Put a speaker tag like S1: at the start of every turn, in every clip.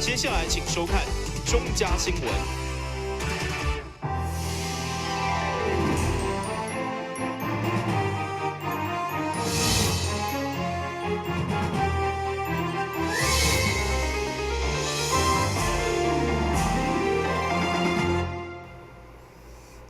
S1: 接下来请收看中嘉新闻。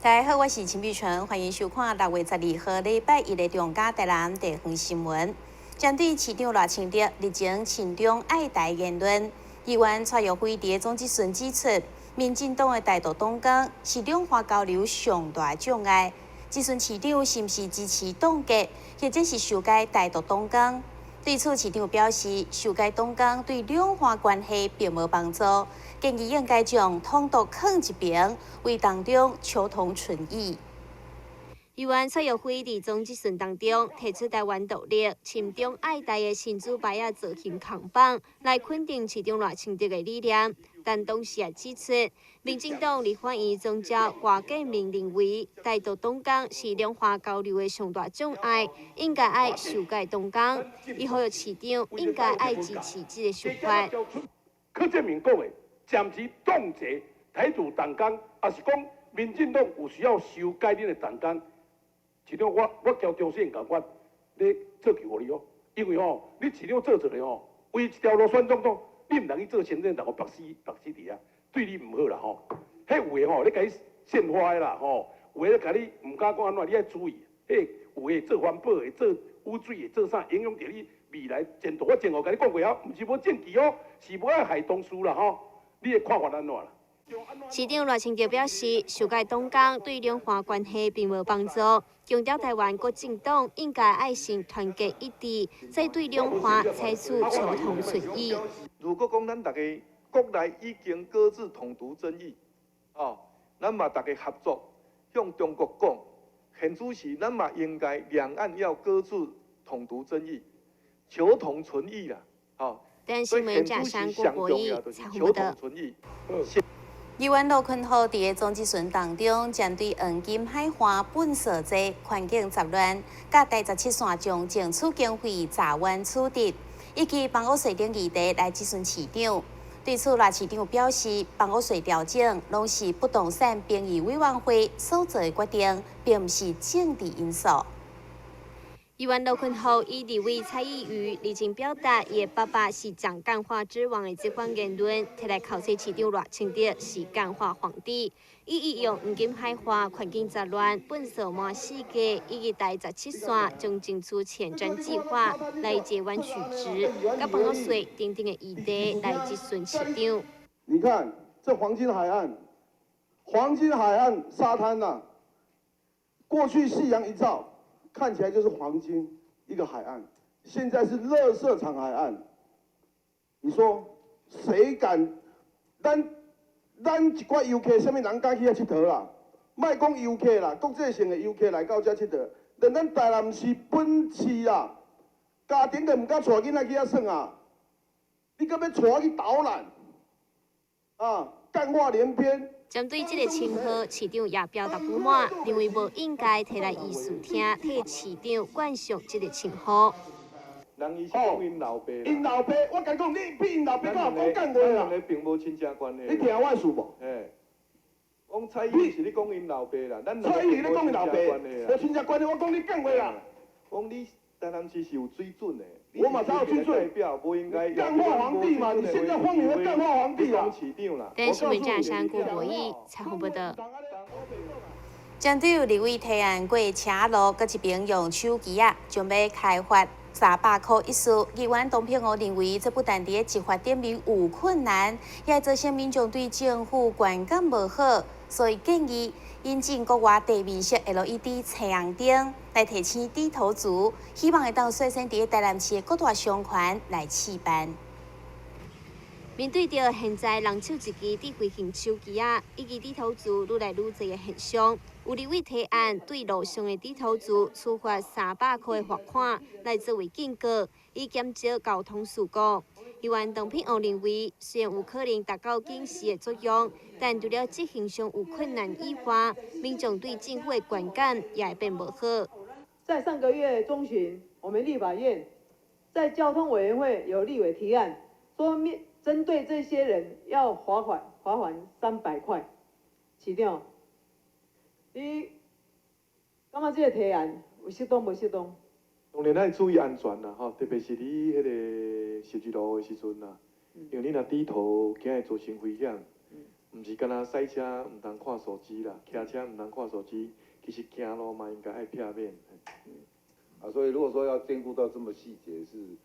S2: 大家好，我是陈碧纯，欢迎收看6月12号礼拜一的中嘉台南地方新闻。针对市长赖清德日前亲中爱台言论，议员蔡耀辉伫总质询指出，民进党的台独党纲是两岸交流上大障碍。质询市长是毋是支持冻结，或者是修改台独党纲？对此，市长表示，修改党纲对两岸关系并无帮助，建议应该将统独放一边，为当中求同存异。议员蔡耀辉伫总质询当中提出台湾独立、亲中爱台的新主牌啊造型扛棒，来肯定市长赖清德的理念。但同时也指出，民进党立法院宗教挂改命认为，台独党纲是两岸交流的上大障碍，应该爱修改党纲。伊呼吁市长应该爱支持这个想法。
S3: 柯建铭讲的暂时冻结台独党纲，也是讲民进党有需要修改恁的党纲。市长，我交中线甲我咧做球互你哦，因为你市长做出来为一条路选总统，你唔通去做行政党个白纸伫啊，对你唔好啦迄有诶你甲伊献花诶啦有诶甲你唔敢讲安怎，你爱注意。有诶做环保诶，做污水诶，做啥影响到你未来前途。我前后甲你讲过毋是无证据是无爱害同事啦你诶看法安怎啦？
S2: 市长赖清德表示，修改党纲对两岸关系并无帮助，强调台湾各政党应该爱心团结一致，再对两岸采取求同存异。
S4: 如果讲咱大家国内已经搁置统独争议，咱嘛大家合作向中国讲，现主时咱嘛应该两岸要搁置统独争议，求同存异啦，
S2: 但新闻假山郭国义才获得。议员罗坤浩伫总质询当中，针对黄金海岸本所在环境杂乱，甲第17线将政处经费查冤处置，以及房屋税等议题来质询市长。对此，赖市长表示，房屋税调整拢是不动产评议委员会所做的决定，并不是政治因素。议员罗坤浩以立委蔡依瑜日前表达伊的爸爸是蒋干化之王的这番言论，摕来考试市长赖清德是干化皇帝。伊引用黄金海岸环境杂乱、本所满世界以及第17线将进出前瞻计划来截弯取直，甲房屋税等等的议题来质询市长。
S5: 你看这黄金海岸沙滩呐，过去夕阳一照。看起来就是黄金一个海岸，现在是垃圾场海岸。你说谁敢？咱一寡游客，什么人敢去遐佚佗啦？莫讲游客啦，国际性的游客来到遮佚佗，连咱台南市本市啦，家庭都唔敢带囡仔去遐耍啊！你敢要带去导览？干话连篇。
S2: 针对这个称号，市长也表达不满，认为无应该摕来议事厅替市长冠上这个称号。
S4: 人伊是讲因老爸啦，
S5: 因老爸，我甲你讲，你比因老爸较讲干话啦。
S4: 咱并无亲情关系。
S5: 你听我的事无？
S4: 讲蔡依是你讲因老爸啦，咱
S5: 蔡依你讲因老爸，无亲情关系，我讲你干话啦。
S4: 讲你台南市是有水准的。
S5: 我马上有水准，
S4: 不应该
S5: 干化皇帝嘛！你现在荒谬的干化皇帝啦！
S2: 但新闻假山郭国义采访报道。针对立委提案过车路，搁一边用手机将要开发300块一事，议员董平湖认为，这不但伫执法点名有困难，也造成民众对政府观感无好，所以建议引进国外地面式 LED 太阳灯来提醒低头族，希望会当率先伫台南市的各大商圈来试办。面对着现在人手一支智慧型手机以及低头族愈来愈多的现象，有立委提案对路上的低头族处罚300块的罚款，来作为警告，以减少交通事故。议员董品湖认为，虽然有可能达到警示的作用，但除了执行上有困难以外，民众对政府的观感也会变不好。
S6: 在上个月中旬，我们立法院在交通委员会有立委提案，说针对这些人要罚款300块，市长，你感觉这个提案有适当无适当？
S4: 当然爱注意安全啦，吼，特别是你迄个十字路的时阵啦，因为你若低头，惊会造成危险。毋是干那赛车毋通看手机啦，骑车毋通看手机，其实行路嘛应该爱避免。
S7: 所以如果说要兼顾到这么细节是，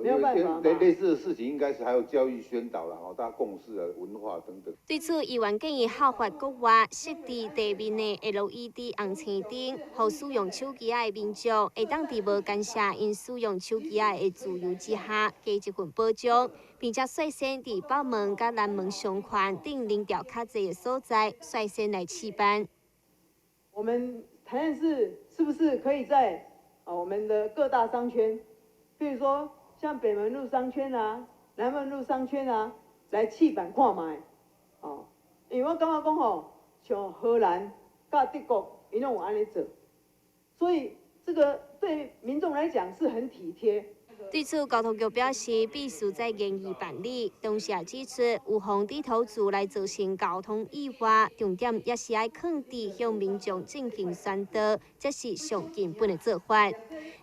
S6: 没有办法嘛。
S7: 类似的事情应该是还有教育宣导啦，大家共识啊、文化等等。
S8: 对此，议员建议校法国外设置地面的 LED 红青灯，让使用手机的民众会当伫无干涉因使用手机的自由之下，加一份保障，并且率先伫北门甲南门上宽等人潮较侪的所在，率先来试办。
S6: 我们台南市是不是可以在我们的各大商圈，比如说像北门路商圈啊、南门路商圈啊，来试办看卖？因为我感觉讲像荷兰、甲德国，伊拢有安尼做，所以这个对民众来讲是很体贴。
S8: 对此，交通局表示必须再研议办理，同时也指出，有防低头族来造成交通意外，重点也是要肯定向民众进行宣导，这是上根本的做法。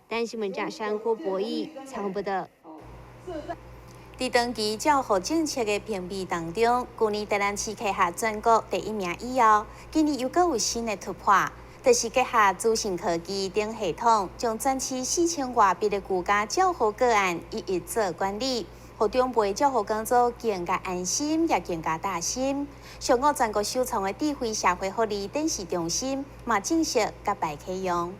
S8: 但新闻站山郭博弈参报道。
S2: 在长期照护政策的评比当中，去年台南市旗下全国第1名以后，今年又搁有新的突破。就是结合资讯科技等系统，将全市4000外笔的居家照护个案一一做管理，让长辈照护工作更加安心，也更加大心。上午全国首创的智慧社会福利电视中心，嘛正式甲摆启用。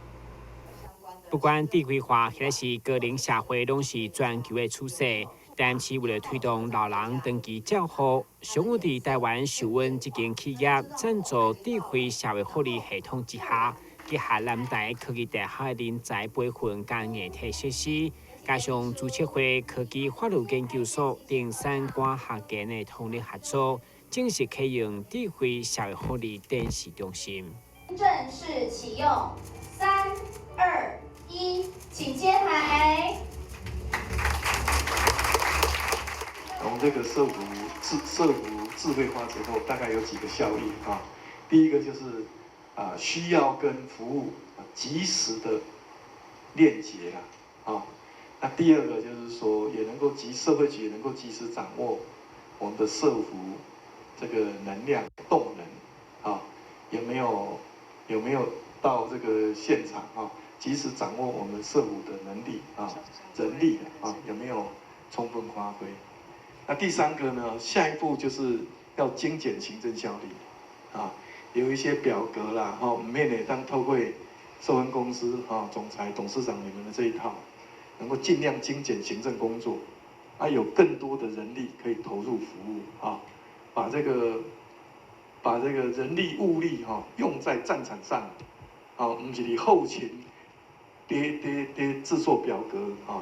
S9: 不管智慧化还是个人社会，拢是全球的趋势。台南市为了推动老人长期照护，上午伫台湾受温一间企业赞助智慧社会福利系统之下，结合南台科技大学的人才培训甲硬体设施，加上朱启辉科技法律研究所等相关学研的通力合作，正式启用智慧社会福利电视中心。
S10: 正式启用，3、2、1，请揭牌。
S4: 我们这个社服智慧化之后，大概有几个效益啊？第一个就是需要跟服务及时的链接啦，那第二个就是说，也能够社会局也能够及时掌握我们的社服这个能量动能有没有到这个现场及时掌握我们社服的能力人力有没有充分发挥？那第三个呢，下一步就是要精简行政效率有一些表格啦免得当透过受分公司总裁、董事长你们的这一套，能够尽量精简行政工作，有更多的人力可以投入服务把这个人力物力用在战场上不是你后勤伫制作表格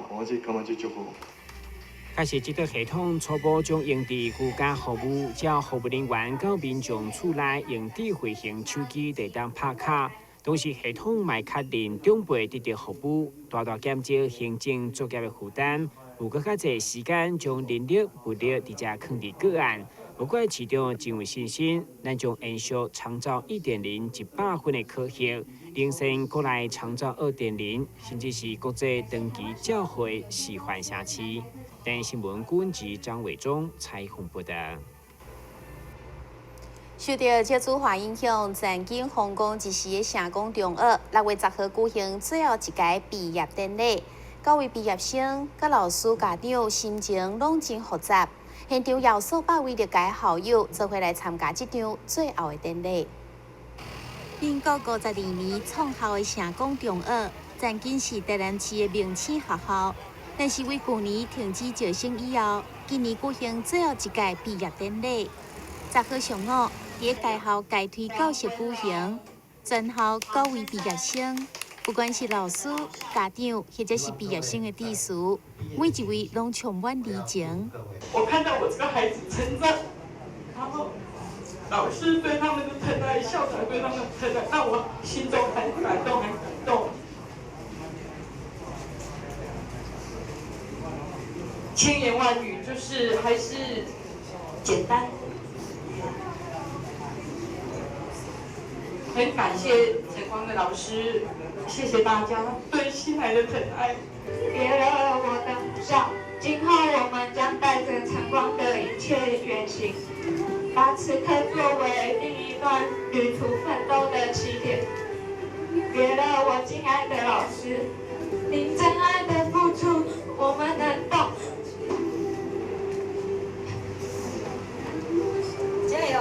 S4: 我这感觉就足好。
S9: 开始，这个系统初步将用伫居家服务，叫服务人员到民众厝内用智慧型手机来当拍卡，同时系统卖确认长辈得到服务，大大减少行政作业的负担，有更较侪时间将人力物力直接放伫个案。不过市长真有信心，咱将延续长照1.0 100分的科学，领先国内长照2.0，甚至是国际长期照护示范城市。台新闻顾问及张伟忠采访报道。
S2: 受到这次化影响，曾经皇宫一时的成功中学6月10号举行最后一届毕业典礼，各位毕业生、甲老师、家长心情拢真复杂。现场有数百位历届校友做伙来参加这场最后的典礼。民国52年创校的成功中学，曾经是台南市的名星学校。但是为去年停止招生以后，今年举行最后一届毕业典礼。10号上午，在该校开推教室举行，全校各位毕业生，不管是老师、家长，或者是毕业生的弟师，每一位拢充满热情。
S11: 我看到我这个孩子成长，然后老师对他们的疼爱，校长对他们的疼爱，让我心中很感动，很感动。千言万语就是还是简单。很感谢晨光的老师，谢谢大家对新来的疼爱。
S12: 别了我的母校，今后我们将带着晨光的一切远行，把此刻作为另一段旅途奋斗的起点。别了我敬爱的老师，您真爱的付出，我们能懂。加油！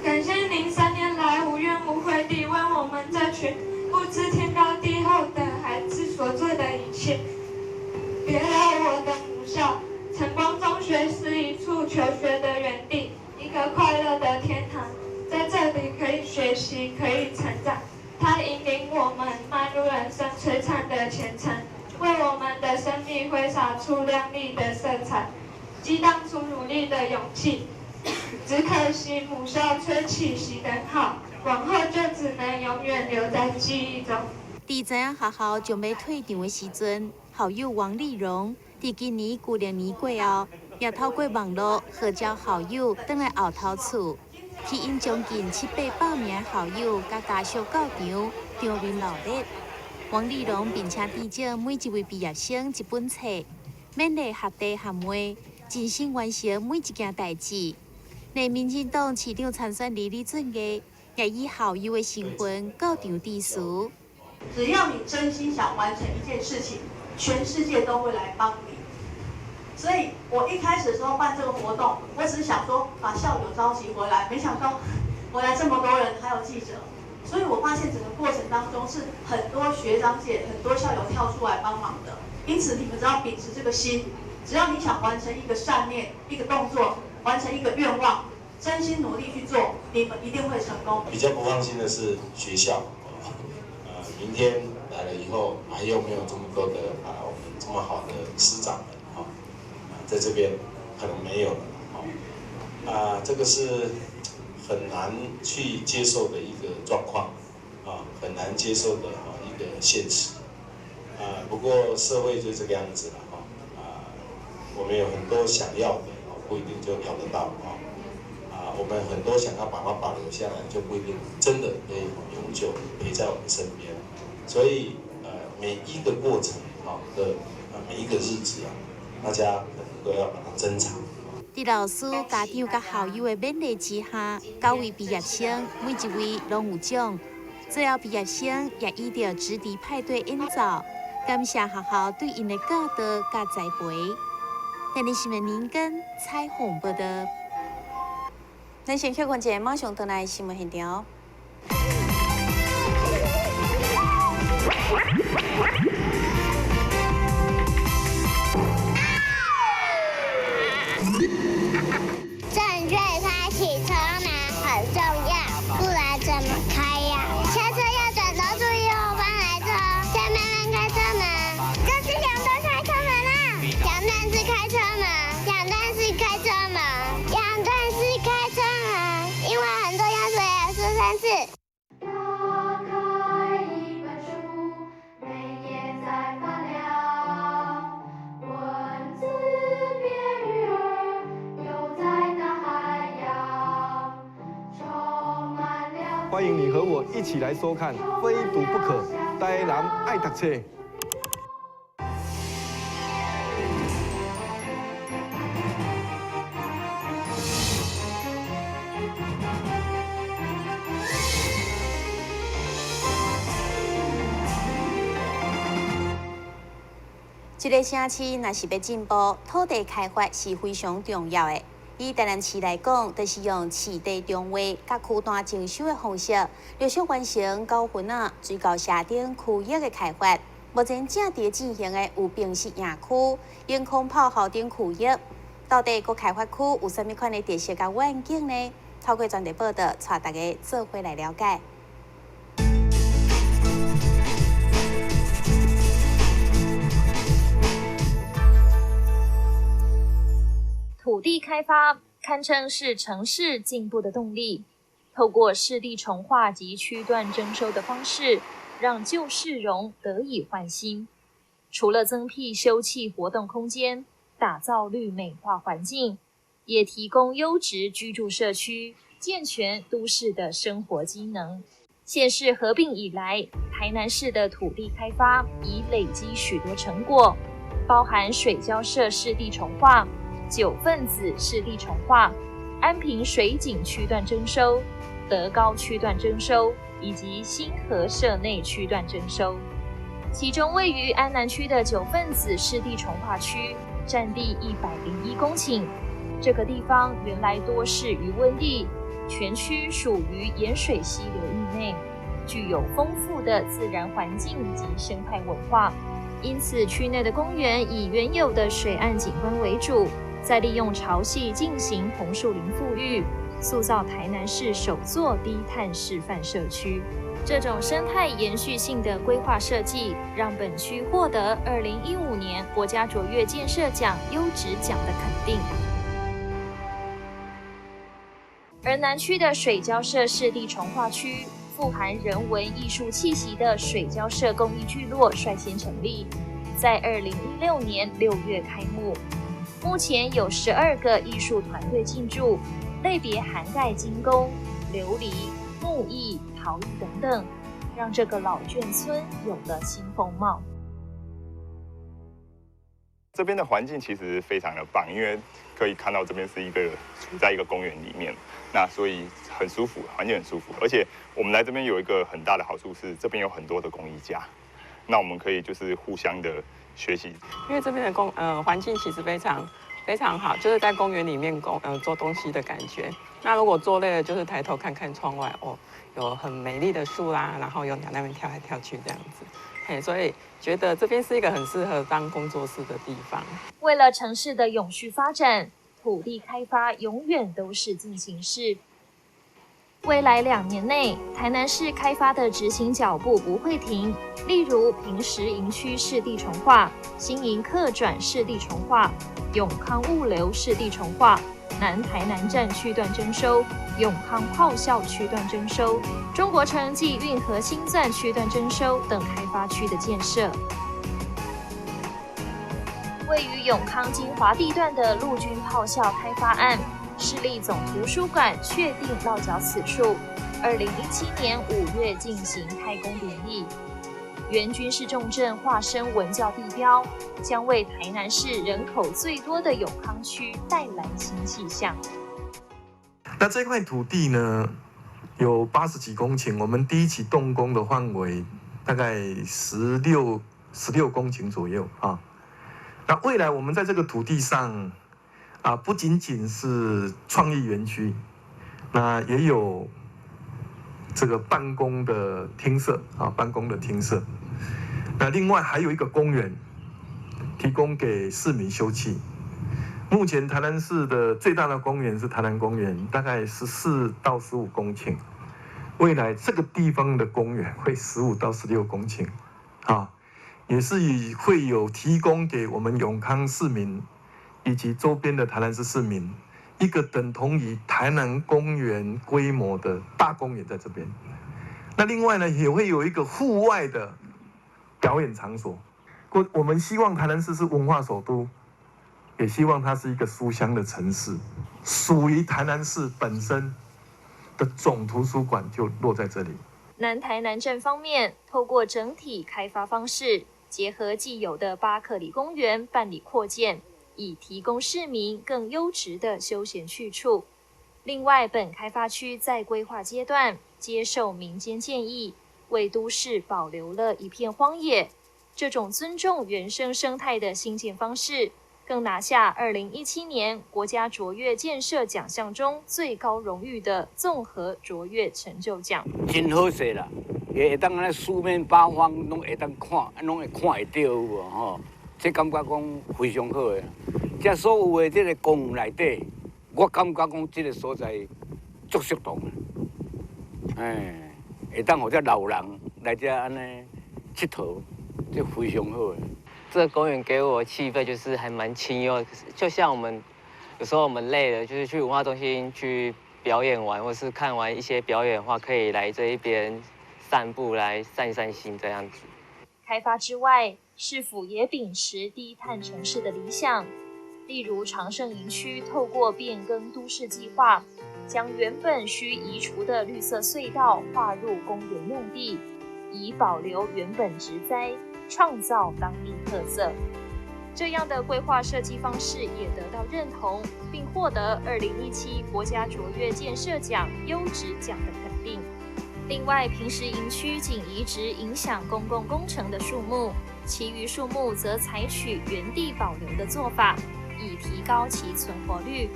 S12: 感谢您3年来无怨无悔地为我们这群不知天高地厚的孩子所做的一切。别了我的母校，晨光中学是一处求学的园地，一个快乐的天堂。在这里可以学习，可以成长。它引领我们迈入人生璀璨的前程，为我们的生命挥洒出亮丽的色彩，激荡出努力的勇气。只可惜母校吹起熄灯号，往后就只能永远留在记忆中。
S2: 伫知影学校将要退场的时阵，校友王丽蓉伫今年旧历年过后，也透过网络号召校友返来后头厝，去因将近700-800名校友甲家属到场场面热烈。王丽蓉并且递赠每一位毕业生一本册，勉励学弟学妹尽心完成每一件代志。内民进党市长参选人李俊毅也以校友的身份告场致辞。
S13: 只要你真心想完成一件事情，全世界都会来帮你。所以我一开始的时候办这个活动，我只是想说把校友召集回来，没想到回来这么多人，还有记者。所以我发现整个过程当中是很多学长姐、很多校友跳出来帮忙的。因此你们只要秉持这个心，只要你想完成一个善念、一个动作，完成一个愿望，真心努力去做，你们一定会成功。
S14: 比较不放心的是学校，明天来了以后，还有没有这么多的我们这么好的师长们在这边可能没有了，这个是很难去接受的一个状况，很难接受的一个现实，不过社会就这个样子了，我们有很多想要的。不一定就要得到我们很多想要把它保留下来，就不一定真的可以永久陪在我们身边。所以每一个过程的每一个日子大家可能都要把它珍藏。
S2: 伫老师、家长甲校友的勉励之下，9位毕业生每一位拢有奖。最后毕业生也依着直笛派对演奏，感谢学校对因的教导甲栽培。今日新闻连跟彩虹报道。咱先去看一下马上回来新闻现场。
S15: 正确开启车门很重要，不然怎么开呀？下车要转头注意后方来车，再慢慢开车门。这是想多开车门啊！杨段是开车门，杨段是开车门，杨段是开车门，因为很多要说也说3次。
S10: 打开一本书，每页在发亮，文字变鱼儿，游在大海洋，充满了。
S4: 欢迎你和我一起来收看《非读不可》，台南爱读册。
S2: 一个城市若是要进步，土地开发是非常重要的。以台南市来讲，就是用市地中划甲区段征收的方式，陆续完成9份水沟社顶区域的开发。目前正在进行的有平实营区、永康炮校顶区域，到底各开发区有啥物款的特色甲愿景呢？透过专题报道，带大家做伙来了解。
S16: 土地开发堪称是城市进步的动力。透过市地重划及区段征收的方式，让旧市容得以焕新。除了增辟休憩活动空间，打造绿美化环境，也提供优质居住社区，健全都市的生活机能。县市合并以来，台南市的土地开发已累积许多成果，包含水交社市地重划、9份子市地重划、安平水景区段征收、德高区段征收以及新河社内区段征收。其中位于安南区的9份子市地重划区，占地101公顷。这个地方原来多是渔温地，全区属于盐水溪流域内，具有丰富的自然环境及生态文化。因此，区内的公园以原有的水岸景观为主，再利用潮汐进行红树林复育，塑造台南市首座低碳示范社区。这种生态延续性的规划设计，让本区获得2015年国家卓越建设奖优质奖的肯定。而南区的水交社市地重划区，富含人文艺术气息的水交社公益聚落率先成立，在2016年6月开幕。目前有12个艺术团队进驻，类别涵盖金工、琉璃、木艺、陶艺等等，让这个老眷村有了新风貌。
S17: 这边的环境其实非常的棒，因为可以看到这边是处在一个公园里面，那所以很舒服，环境很舒服。而且我们来这边有一个很大的好处是，这边有很多的工艺家，那我们可以就是互相的学习。
S18: 因为这边的环境其实非常好，就是在公园里面做东西的感觉。那如果做累了，就是抬头看看窗外，有很美丽的树啦，然后有鸟那边跳来跳去这样子。所以觉得这边是一个很适合当工作室的地方。
S16: 为了城市的永续发展，土地开发永远都是进行式。未来2年内，台南市开发的执行脚步不会停。例如平石营区市地重划、新营客转市地重划、永康物流市地重划、南台南站区段征收、永康炮校区段征收、中国城暨运河新站区段征收等开发区的建设。位于永康金华地段的陆军炮校开发案，市立总图书馆确定落脚此处，2017年5月进行开工典礼。原军事重镇化身文教地标，将为台南市人口最多的永康区带来新气象。
S19: 那这块土地呢，有80几公顷，我们第一期动工的范围大概16公顷左右啊。那未来我们在这个土地上不仅仅是创意园区，那也有这个办公的厅舍办公的厅舍。那另外还有一个公园，提供给市民休憩。目前台南市的最大的公园是台南公园，大概14到15公顷。未来这个地方的公园会15到16公顷，也是会有提供给我们永康市民以及周边的台南市市民一个等同于台南公园规模的大公园在这边。那另外呢，也会有一个户外的表演场所。我们希望台南市是文化首都，也希望它是一个书香的城市。属于台南市本身的总图书馆就落在这里。
S16: 南台南镇方面，透过整体开发方式，结合既有的巴克里公园办理扩建，以提供市民更优质的休闲去处。另外，本开发区在规划阶段接受民间建议，为都市保留了一片荒野。这种尊重原生生态的新建方式，更拿下2017年国家卓越建设奖项中最高荣誉的综合卓越成就奖。
S20: 真好势啦，会当安尼四面八方拢会当看，拢会看会到有吼，这感觉讲非常好诶。这所有的这个公园内底，我感觉讲这个所在足适当诶，会当互这老人来这安尼佚佗，这非常好诶。
S21: 这个公园给我的气氛就是还蛮清幽，就像我们有时候我们累了，就是去文化中心去表演完，或是看完一些表演的话，可以来这一边散步，来散散心这样子。
S16: 开发之外，市府也秉持低碳城市的理想，例如长盛营区透过变更都市计划，将原本需移除的绿色隧道划入公园用地，以保留原本植栽，创造当地特色。这样的规划设计方式也得到认同，并获得2017国家卓越建设奖优质奖的肯定。另外，平时营区仅移植影响公共工程的树木，其余树木则采取原地保留的做法，以提高其存活率。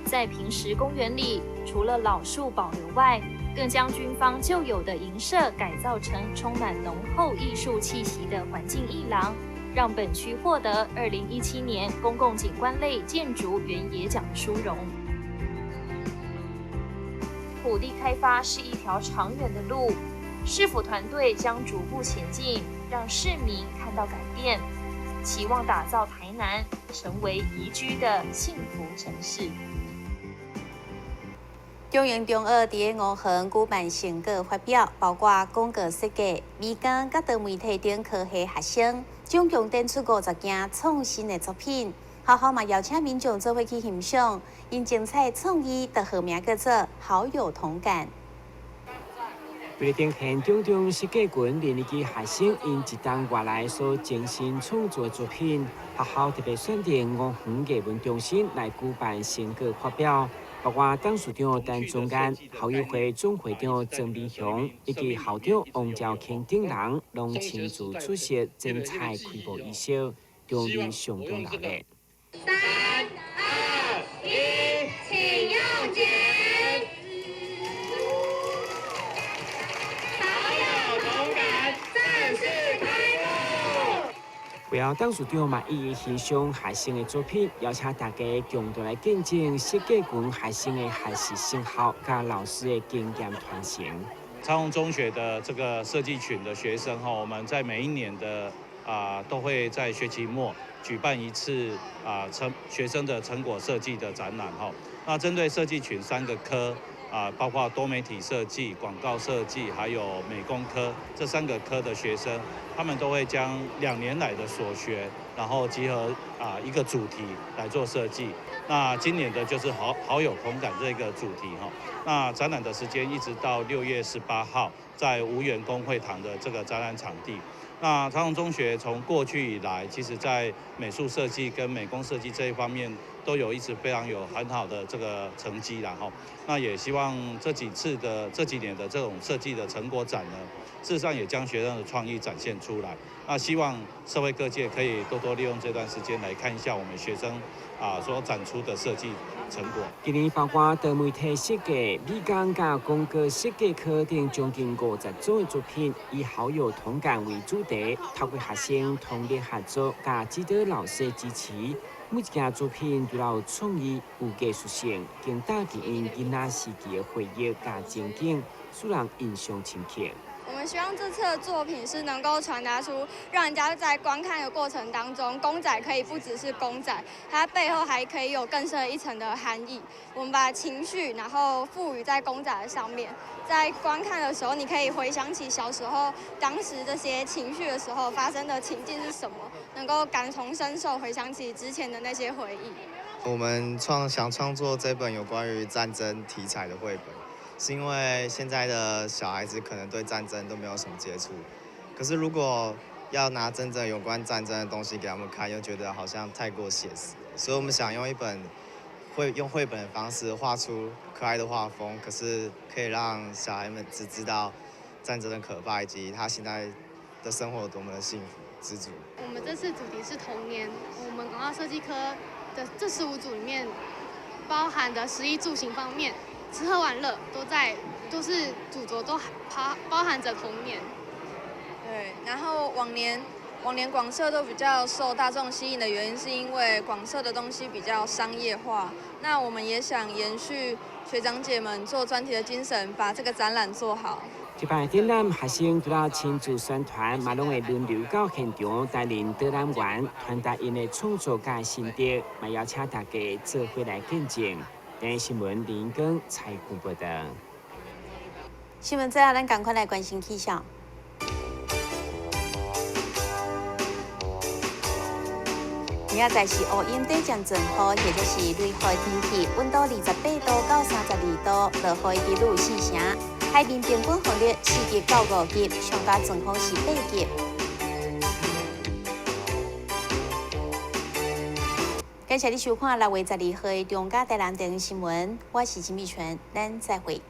S16: 在平时公园里，除了老树保留外，更将军方旧有的营舍改造成充满浓厚艺术气息的环境艺廊，让本区获得2017年公共景观类建筑原野奖的殊荣。土地开发是一条长远的路，市府团队将逐步前进，让市民看到改变，期望打造台南成为宜居的幸福城市。
S2: 中营中二伫5项举办成果发表，包括广告设计、美工、甲多媒体等科系学生，总共展出50件创新的作品。学校嘛邀请民众做伙去欣赏，因精彩创意的号名叫做“好有同感”。
S9: 为了展现中中设计群20期学生因一档外来所精心创作的作品，学校特别选定5园艺文中心来举办成果发表。包括董事长陈宗安、校友会总会长郑明雄以及校长王兆庆等人，拢亲自出席精彩开幕仪式，场面相当热烈。
S10: 3、2、1，请用剪。好有同感，正式开幕。
S9: 会后，董事长嘛一一欣赏学生的作品，邀请大家共同来见证设计群学生的学习成效，甲老师的经验传承。
S1: 长荣中学的这个设计群的学生哈，我们在每一年的都会在学期末举办一次学生的成果设计的展览哈。那针对设计群3个科包括多媒体设计、广告设计，还有美工科这3个科的学生，他们都会将2年来的所学，然后集合一个主题来做设计。那今年的就是好有同感这个主题哈。那展览的时间一直到6月18号，在吴园公会堂的这个展览场地。那长荣中学从过去以来，其实在美术设计跟美工设计这一方面都有一直非常有很好的这个成绩啦哈。那也希望这几年的这种设计的成果展呢，事实上也将学生的创意展现出来。那希望社会各界可以多多利用这段时间来看一下我们学生所展出的设计成果。
S9: 今年包括多媒体设计、美工甲广告设计课等将近50种的作品，以好有同感为主题，透过学生通力合作，甲指导老师的支持，每一件作品都有创意、有艺术性，更打击因囡仔时期的回忆甲情景，使人印象深刻。
S22: 我们希望这次的作品是能够传达出，让人家在观看的过程当中，公仔可以不只是公仔，它背后还可以有更深一层的含义。我们把情绪，然后赋予在公仔的上面，在观看的时候，你可以回想起小时候当时这些情绪的时候发生的情境是什么，能够感同身受，回想起之前的那些回忆。
S23: 我们想创作这本有关于战争题材的绘本。是因为现在的小孩子可能对战争都没有什么接触，可是如果要拿真正有关战争的东西给他们看，又觉得好像太过写实，所以我们想用用绘本的方式画出可爱的画风，可是可以让小孩们只知道战争的可怕，以及他现在的生活有多么的幸福知足。
S24: 我们这次主题是童年，我们广告设计科的这15组里面包含的食衣住行方面。吃喝玩乐都是主轴，都包含着童年。
S25: 对，然后往年广设都比较受大众吸引的原因，是因为广设的东西比较商业化。那我们也想延续学长姐们做专题的精神，把这个展览做好。
S9: 这摆展览学生除了亲自宣传，嘛拢会轮流到现场带领导览员传达因的创作甲心得，嘛邀请大家做伙来见证。今日新闻林根采访报道。
S2: 新闻最后，咱赶快来关心气象。明仔载是乌云对将阵雨，或者是雷雨的天气，温度28度到32度，落雨几率4成。海面平均风力4级到5级，上大阵风是8级。感谢你收看6月12号的中嘉台南电视新闻，我是陈美泉，咱再会。